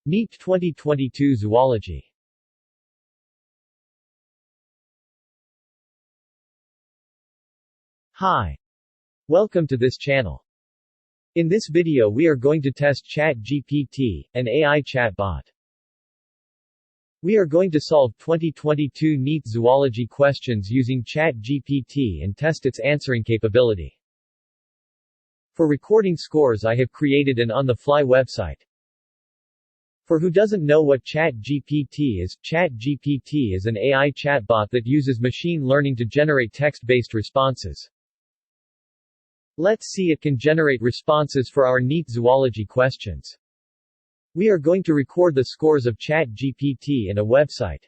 NEET 2022 Zoology. Hi. Welcome to this channel. In this video we are going to test ChatGPT, an AI chatbot. We are going to solve 2022 NEET Zoology questions using ChatGPT and test its answering capability. For recording scores I have created an on-the-fly website. For who doesn't know what ChatGPT is an AI chatbot that uses machine learning to generate text-based responses. Let's see it can generate responses for our NEET Zoology questions. We are going to record the scores of ChatGPT in a website.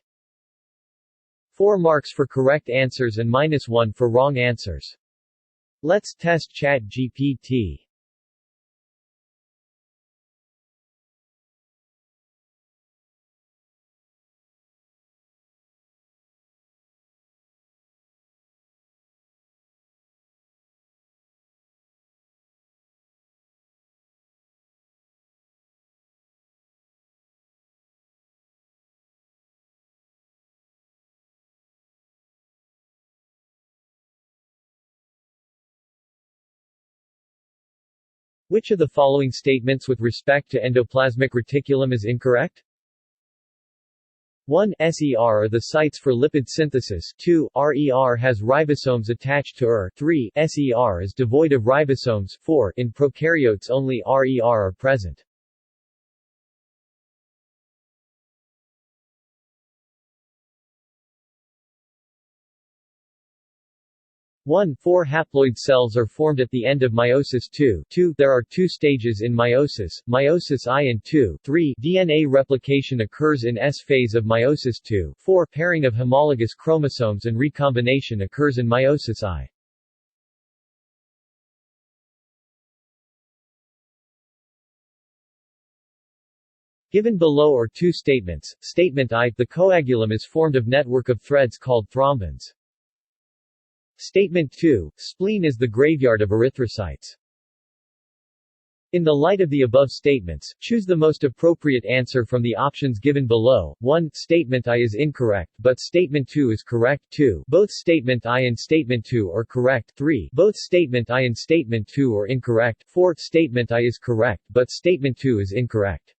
4 marks for correct answers and -1 for wrong answers. Let's test ChatGPT. Which of the following statements with respect to endoplasmic reticulum is incorrect? 1. SER are the sites for lipid synthesis. 2. RER has ribosomes attached to ER. 3. SER is devoid of ribosomes. 4. In prokaryotes only RER are present. One, 4 haploid cells are formed at the end of meiosis. 2. There are 2 stages in meiosis, meiosis I and II. 3. DNA replication occurs in S phase of meiosis. 2. 4. Pairing of homologous chromosomes and recombination occurs in meiosis I. Given below are 2 statements. Statement I, the coagulum is formed of network of threads called thrombins. Statement 2, spleen is the graveyard of erythrocytes. In the light of the above statements, choose the most appropriate answer from the options given below. 1. Statement I is incorrect, but Statement 2 is correct. 2. Both Statement I and Statement 2 are correct. 3. Both Statement I and Statement 2 are incorrect. 4. Statement I is correct, but Statement 2 is incorrect.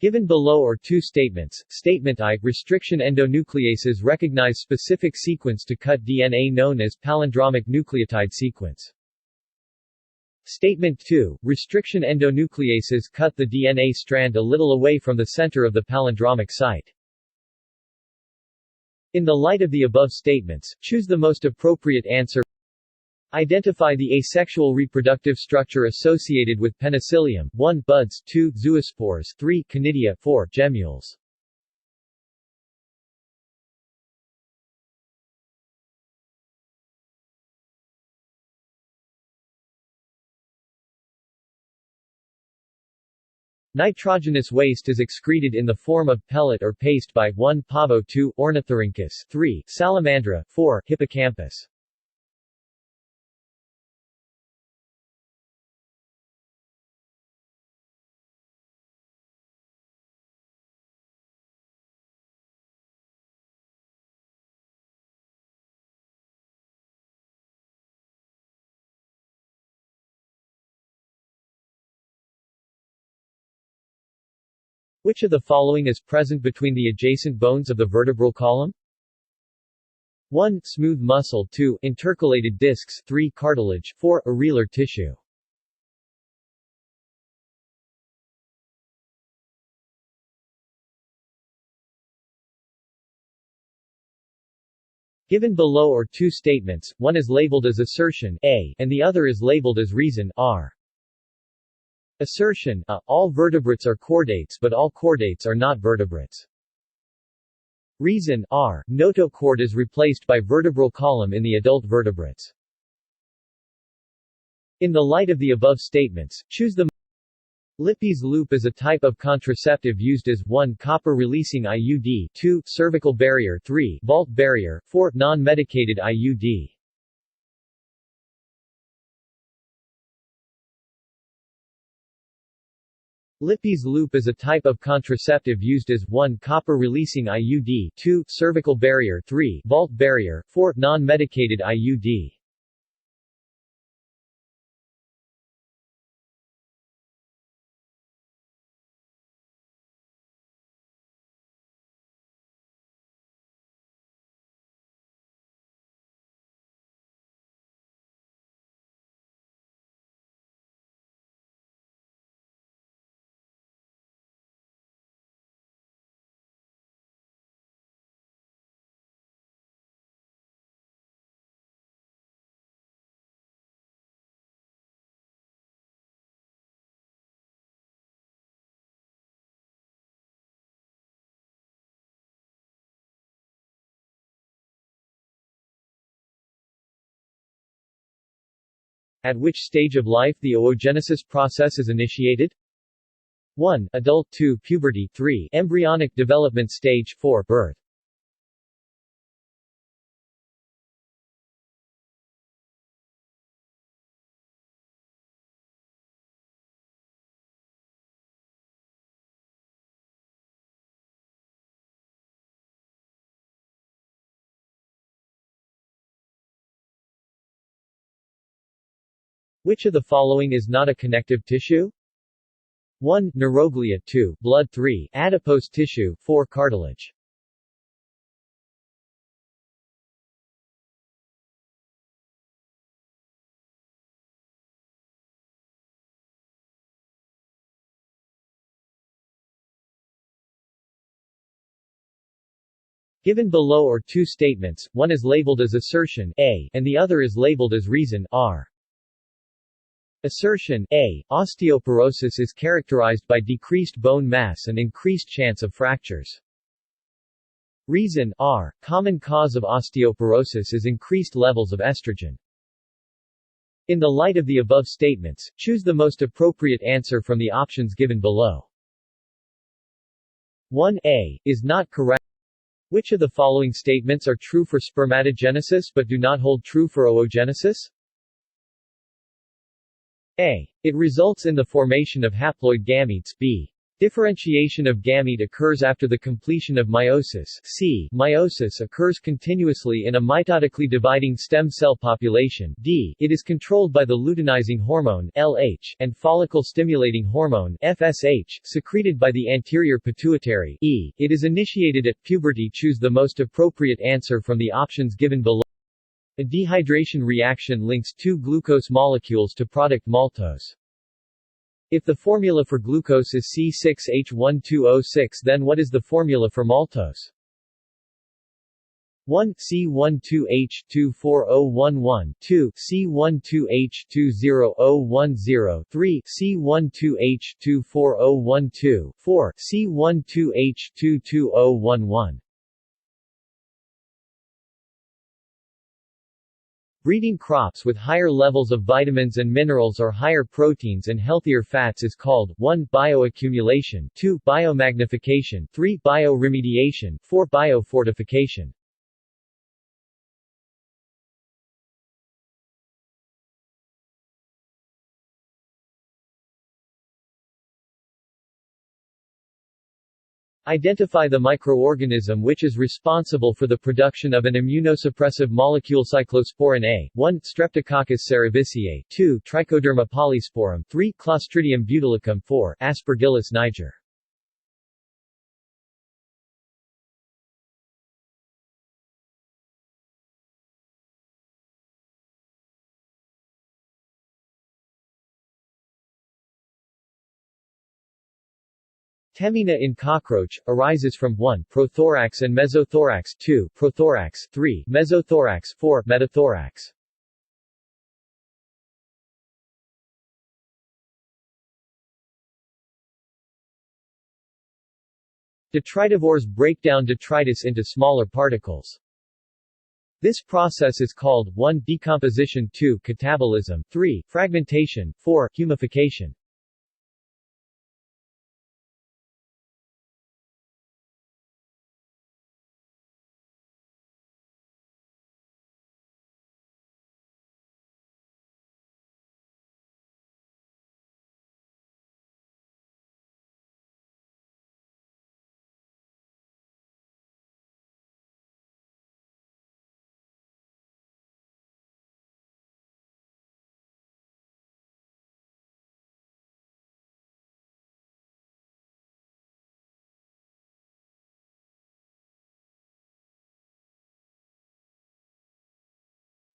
Given below are 2 statements. Statement I, restriction endonucleases recognize specific sequence to cut DNA known as palindromic nucleotide sequence. Statement 2, restriction endonucleases cut the DNA strand a little away from the center of the palindromic site. In the light of the above statements, choose the most appropriate answer. Identify the asexual reproductive structure associated with penicillium. 1. Buds. 2. Zoospores. 3. Conidia. 4. Gemmules. Nitrogenous waste is excreted in the form of pellet or paste by 1. Pavo. 2. Ornithorhynchus. 3. Salamandra. 4. Hippocampus. Which of the following is present between the adjacent bones of the vertebral column? 1. Smooth muscle. 2. Intercalated discs. 3. Cartilage. 4. Areolar tissue. Given below are 2 statements, one is labeled as assertion A, and the other is labeled as reason R. Assertion A. All vertebrates are chordates but all chordates are not vertebrates. Reason R. Notochord is replaced by vertebral column in the adult vertebrates. In the light of the above statements, choose the Lippes loop is a type of contraceptive used as 1. Copper-releasing IUD, 2. Cervical barrier, 3. Vault barrier, 4. Non-medicated IUD. Lippes loop is a type of contraceptive used as 1. Copper-releasing IUD, 2. Cervical barrier, 3. Vault barrier, 4. Non-medicated IUD. At which stage of life the oogenesis process is initiated? 1. Adult, 2. Puberty, 3. Embryonic development stage, 4. Birth. Which of the following is not a connective tissue? 1. Neuroglia, 2. Blood, 3. Adipose tissue, 4. Cartilage. Given below are two statements, one is labeled as assertion A, and the other is labeled as reason R. Assertion A. Osteoporosis is characterized by decreased bone mass and increased chance of fractures. Reason R. Common cause of osteoporosis is increased levels of estrogen. In the light of the above statements, choose the most appropriate answer from the options given below. 1A is not correct. Which of the following statements are true for spermatogenesis but do not hold true for oogenesis? A. It results in the formation of haploid gametes. B. Differentiation of gamete occurs after the completion of meiosis. C. Meiosis occurs continuously in a mitotically dividing stem cell population. D. It is controlled by the luteinizing hormone LH and follicle-stimulating hormone FSH, secreted by the anterior pituitary. E. It is initiated at puberty. Choose the most appropriate answer from the options given below. A dehydration reaction links two glucose molecules to product maltose. If the formula for glucose is C6H12O6, then what is the formula for maltose? 1. C12H24011, 2. C12H20010, 3. C12H24012, 4. C12H22011. Breeding crops with higher levels of vitamins and minerals or higher proteins and healthier fats is called 1. Bioaccumulation, 2. Biomagnification, 3. Bioremediation, 4. Biofortification. Identify the microorganism which is responsible for the production of an immunosuppressive molecule. Cyclosporin A. 1. Streptococcus cerevisiae, 2. Trichoderma polysporum, 3. Clostridium butylicum, 4. Aspergillus niger. Temina in cockroach arises from 1. Prothorax and mesothorax, 2. Prothorax, 3. Mesothorax, 4. Metathorax. Detritivores break down detritus into smaller particles. This process is called 1. Decomposition, 2. Catabolism, 3. Fragmentation, 4. Humification.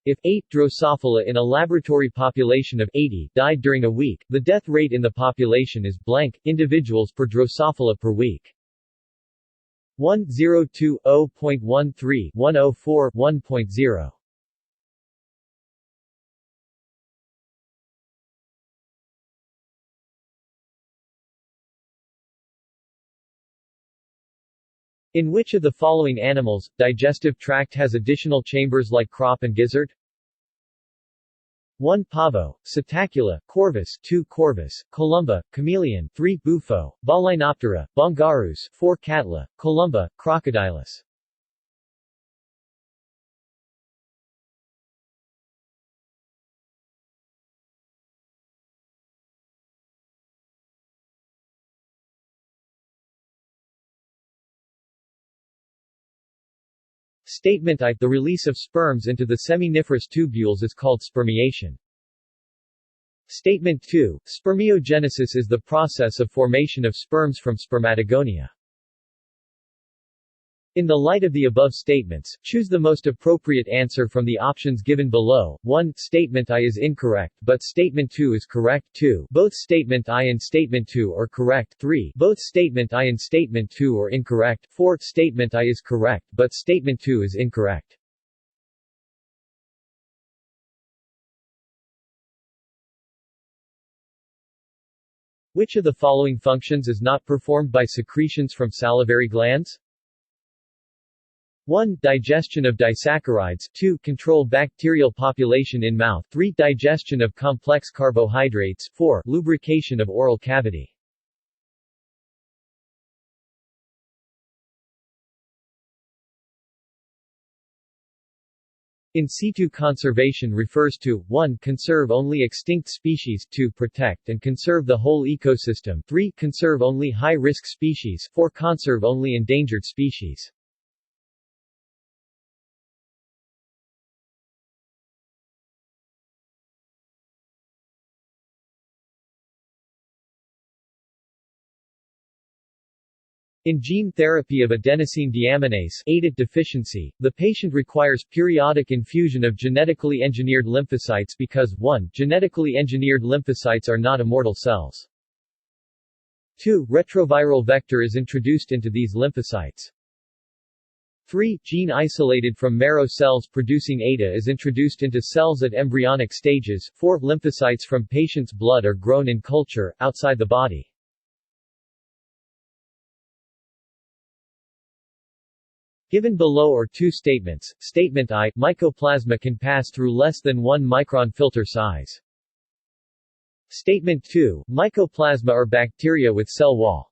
If 8 Drosophila in a laboratory population of 80 died during a week, the death rate in the population is blank individuals per Drosophila per week. 1020.13.104 In which of the following animals, digestive tract has additional chambers like crop and gizzard? 1. Pavo, Psittacula, Corvus, 2. Corvus, Columba, Chameleon, 3. Bufo, Balinoptera, Bongarus, 4. Catla, Columba, Crocodilus. Statement I. The release of sperms into the seminiferous tubules is called spermiation. Statement 2. Spermiogenesis is the process of formation of sperms from spermatogonia. In the light of the above statements, choose the most appropriate answer from the options given below. 1. Statement I is incorrect, but Statement 2 is correct. 2. Both Statement I and Statement 2 are correct. 3. Both Statement I and Statement 2 are incorrect. 4. Statement I is correct, but Statement 2 is incorrect. Which of the following functions is not performed by secretions from salivary glands? 1. Digestion of disaccharides. 2. Control bacterial population in mouth. 3. Digestion of complex carbohydrates. 4. Lubrication of oral cavity. In situ conservation refers to 1. Conserve only extinct species, 2. Protect and conserve the whole ecosystem, 3. Conserve only high-risk species, 4. Conserve only endangered species. In gene therapy of adenosine deaminase (ADAT) deficiency, the patient requires periodic infusion of genetically engineered lymphocytes because 1. Genetically engineered lymphocytes are not immortal cells. 2. Retroviral vector is introduced into these lymphocytes. 3. Gene isolated from marrow cells producing ADA is introduced into cells at embryonic stages. 4. Lymphocytes from patient's blood are grown in culture, outside the body. Given below are two statements. Statement I. Mycoplasma can pass through less than 1 micron filter size. Statement 2. Mycoplasma are bacteria with cell wall.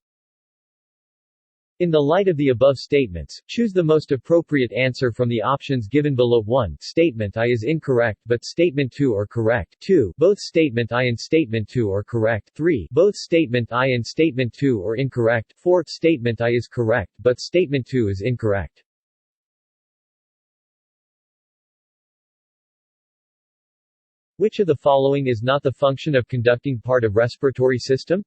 In the light of the above statements, choose the most appropriate answer from the options given below. 1. Statement I is incorrect but Statement 2 are correct. 2. Both Statement I and Statement 2 are correct. 3. Both Statement I and Statement 2 are incorrect. 4. Statement I is correct but Statement 2 is incorrect. Which of the following is not the function of conducting part of respiratory system?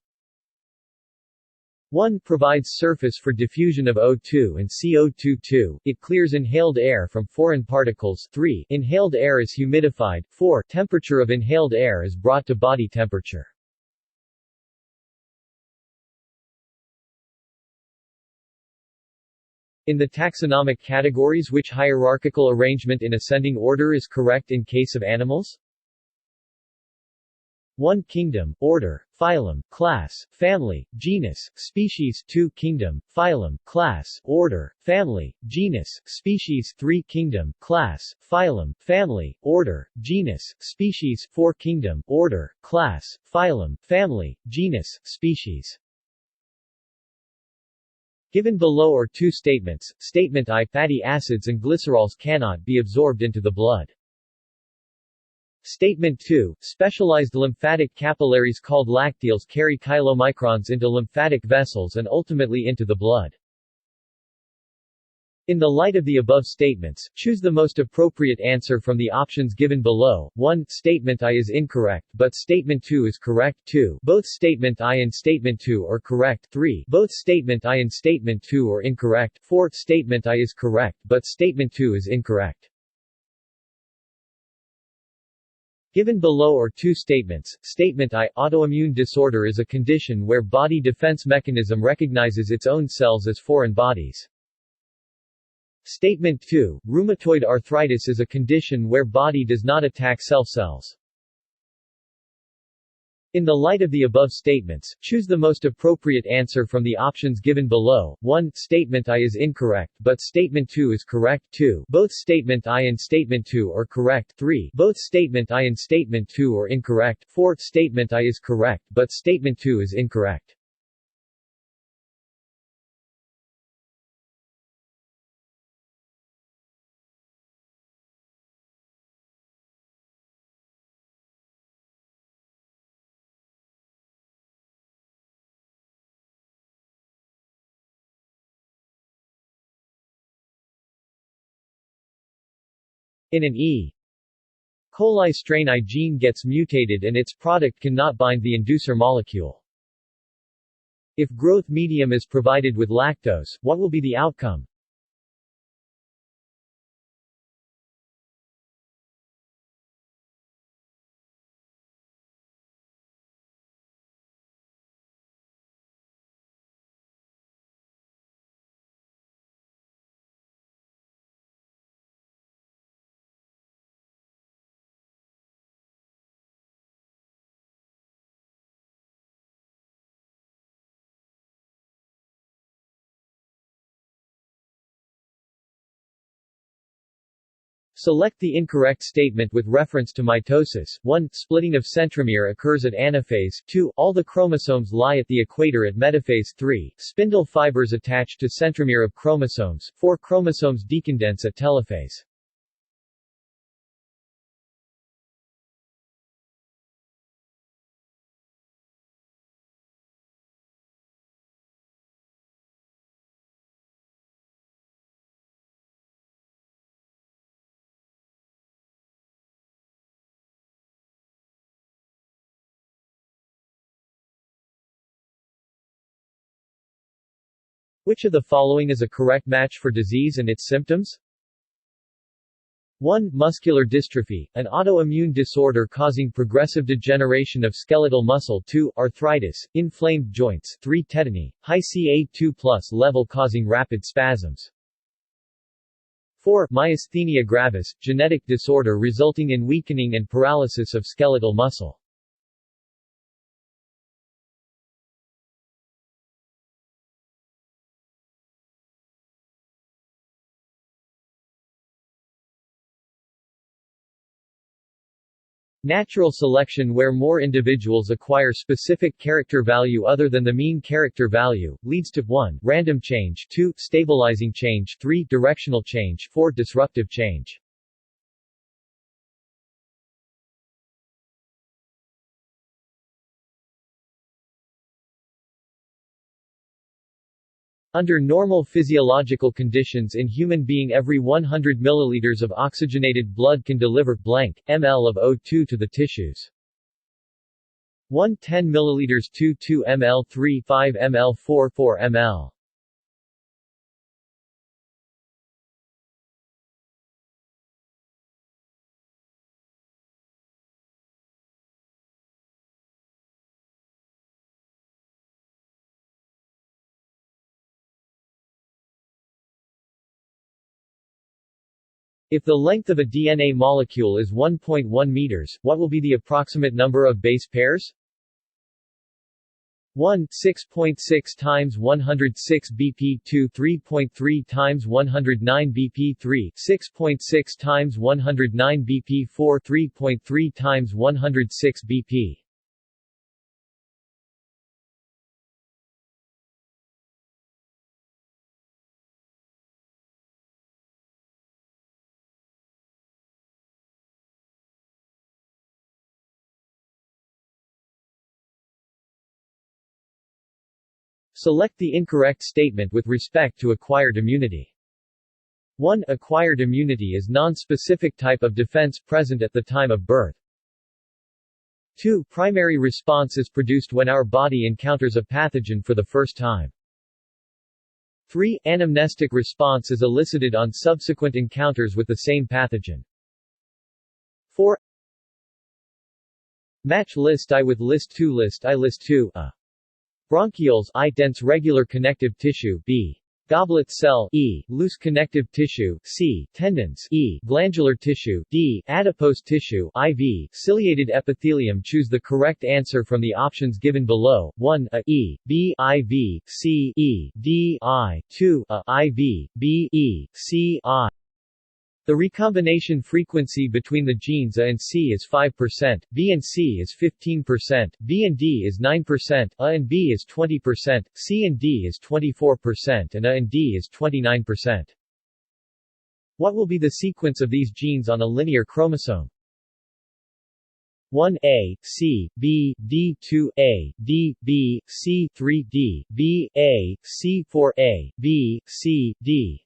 1. Provides surface for diffusion of O2 and CO2. 2. It clears inhaled air from foreign particles. 3. Inhaled air is humidified. 4. Temperature of inhaled air is brought to body temperature. In the taxonomic categories, which hierarchical arrangement in ascending order is correct in case of animals? 1. Kingdom, order, phylum, class, family, genus, species. 2. Kingdom, phylum, class, order, family, genus, species. 3. Kingdom, class, phylum, family, order, genus, species. 4. Kingdom, order, class, phylum, family, genus, species. Given below are two statements. Statement I. Fatty acids and glycerols cannot be absorbed into the blood. Statement 2. Specialized lymphatic capillaries called lacteals carry chylomicrons into lymphatic vessels and ultimately into the blood. In the light of the above statements, choose the most appropriate answer from the options given below. 1. Statement I is incorrect, but Statement 2 is correct. 2. Both Statement I and Statement 2 are correct. 3. Both Statement I and Statement 2 are incorrect. 4. Statement I is correct, but Statement 2 is incorrect. Given below are two statements. Statement I. Autoimmune disorder is a condition where body defense mechanism recognizes its own cells as foreign bodies. Statement 2. Rheumatoid arthritis is a condition where body does not attack cells. In the light of the above statements, choose the most appropriate answer from the options given below. 1. Statement I is incorrect, but Statement 2 is correct. 2. Both Statement I and Statement 2 are correct. 3. Both Statement I and Statement 2 are incorrect. 4. Statement I is correct, but Statement 2 is incorrect. In an E. coli strain, I gene gets mutated and its product cannot bind the inducer molecule. If growth medium is provided with lactose, what will be the outcome? Select the incorrect statement with reference to mitosis. 1. Splitting of centromere occurs at anaphase. 2. All the chromosomes lie at the equator at metaphase. 3. Spindle fibers attach to centromere of chromosomes. 4. Chromosomes decondense at telophase. Which of the following is a correct match for disease and its symptoms? 1. Muscular dystrophy, an autoimmune disorder causing progressive degeneration of skeletal muscle. 2. Arthritis, inflamed joints. 3. Tetany, high Ca2+ level causing rapid spasms. 4. Myasthenia gravis, genetic disorder resulting in weakening and paralysis of skeletal muscle. Natural selection, where more individuals acquire specific character value other than the mean character value, leads to 1. Random change. 2. Stabilizing change. 3. Directional change. 4. Disruptive change. Under normal physiological conditions in human being, every 100 milliliters of oxygenated blood can deliver blank ml of O2 to the tissues. 1. 10 milliliters 2 ml 3 5 ml 4 ml. If the length of a DNA molecule is 1.1 meters, what will be the approximate number of base pairs? 1. 6.6 times 106 bp. 2. 3.3 times 109 bp. 3. 6.6 times 109 bp. 4. 3.3 times 106 bp. Select the incorrect statement with respect to acquired immunity. 1. Acquired immunity is non-specific type of defense present at the time of birth. 2. Primary response is produced when our body encounters a pathogen for the first time. 3. Anamnestic response is elicited on subsequent encounters with the same pathogen. 4. Match list I with list 2 list I list 2 a. Bronchioles I dense regular connective tissue b. Goblet cell E. Loose connective tissue C. Tendons E. Glandular tissue D. Adipose tissue IV. Ciliated epithelium. Choose the correct answer from the options given below. 1 A E. B IV. C E. D I. 2 A IV. B E. C I. The recombination frequency between the genes A and C is 5%, B and C is 15%, B and D is 9%, A and B is 20%, C and D is 24%, and A and D is 29%. What will be the sequence of these genes on a linear chromosome? 1A, C, B, D2A, D, B, C3D, B, A, C4A, B, C, D.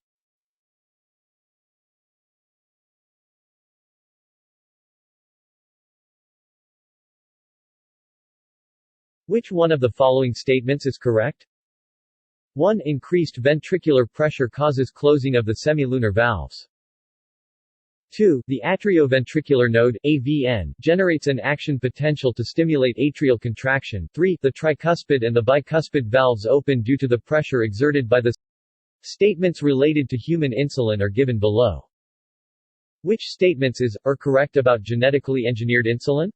Which one of the following statements is correct? 1. Increased ventricular pressure causes closing of the semilunar valves. 2. The atrioventricular node, AVN, generates an action potential to stimulate atrial contraction. 3. The tricuspid and the bicuspid valves open due to the pressure exerted by the statements related to human insulin are given below. Which statements are correct about genetically engineered insulin?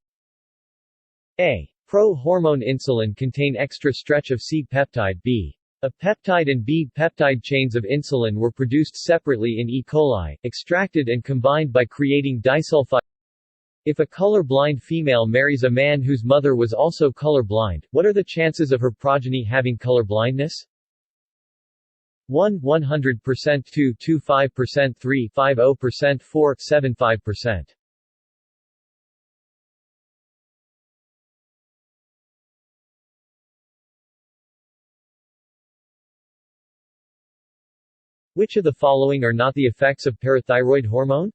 A. Pro-hormone insulin contain extra stretch of C-peptide B. A peptide and B-peptide chains of insulin were produced separately in E. coli, extracted and combined by creating disulfide. If a color-blind female marries a man whose mother was also color-blind, what are the chances of her progeny having color blindness? 1. 100%, 2. 25%, 3. 50%, 4. 75%. Which of the following are not the effects of parathyroid hormone?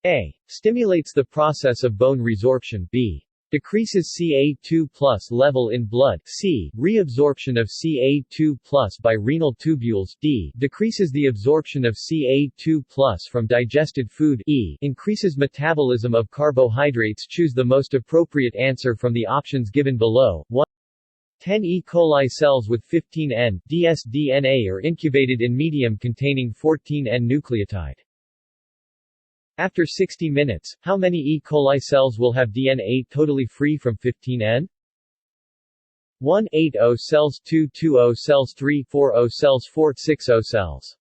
A. Stimulates the process of bone resorption. B. Decreases Ca2+ level in blood. C. Reabsorption of Ca2+ by renal tubules. D. Decreases the absorption of Ca2+ from digested food. E. Increases metabolism of carbohydrates. Choose the most appropriate answer from the options given below. 1. 10 E. coli cells with 15N, dsDNA are incubated in medium containing 14N nucleotide. After 60 minutes, how many E. coli cells will have DNA totally free from 15N? 1. 80 cells, 2. 20 cells, 3. 40 cells, 4. 60 cells.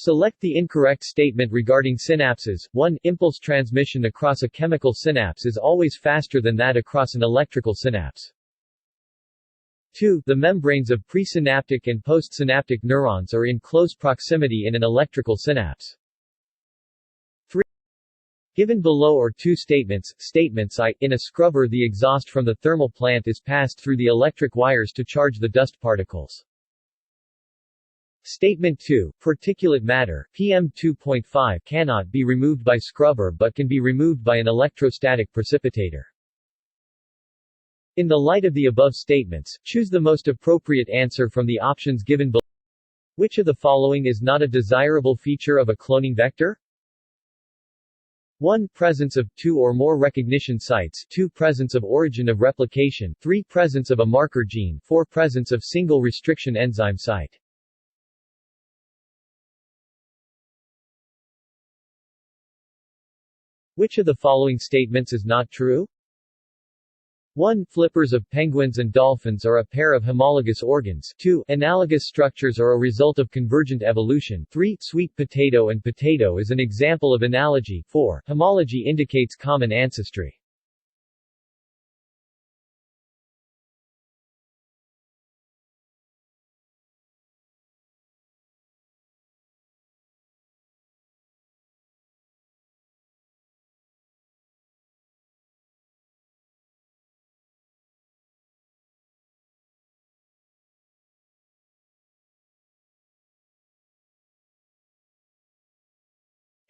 Select the incorrect statement regarding synapses. 1. Impulse transmission across a chemical synapse is always faster than that across an electrical synapse. 2. The membranes of presynaptic and postsynaptic neurons are in close proximity in an electrical synapse. 3. Given below are two statements. Statements I. In a scrubber, the exhaust from the thermal plant is passed through the electric wires to charge the dust particles. Statement 2. Particulate matter, PM2.5, cannot be removed by scrubber but can be removed by an electrostatic precipitator. In the light of the above statements, choose the most appropriate answer from the options given below. Which of the following is not a desirable feature of a cloning vector? 1. Presence of 2 or more recognition sites. 2. Presence of origin of replication. 3. Presence of a marker gene. 4. Presence of single restriction enzyme site. Which of the following statements is not true? 1. Flippers of penguins and dolphins are a pair of homologous organs. 2. Analogous structures are a result of convergent evolution. 3. Sweet potato and potato is an example of analogy. 4. Homology indicates common ancestry.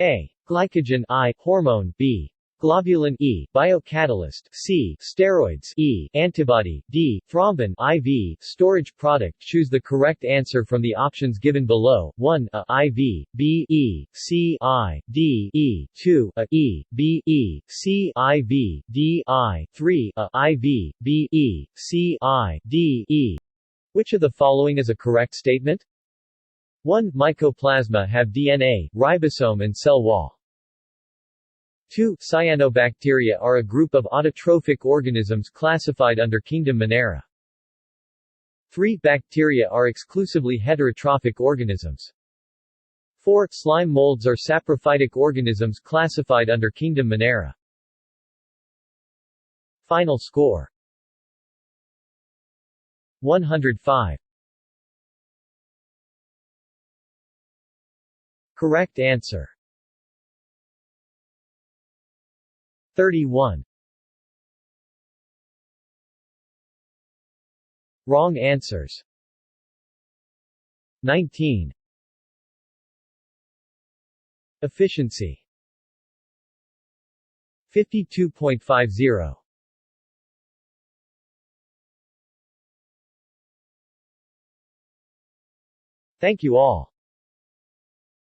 A. Glycogen I. Hormone. B. globulin E, biocatalyst C, steroids E, antibody D, thrombin IV, storage product. Choose the correct answer from the options given below. 1 A IV, B E, C I, D E, 2 A E, B E, C IV, D I, 3 A IV, B E, C I, D E. Which of the following is a correct statement? 1. Mycoplasma have DNA, ribosome and cell wall. 2. Cyanobacteria are a group of autotrophic organisms classified under kingdom Monera. 3. Bacteria are exclusively heterotrophic organisms. 4. Slime molds are saprophytic organisms classified under kingdom Monera. Final score: 105. Correct answer: 31. Wrong answers: 19. Efficiency: 52.50. Thank you all.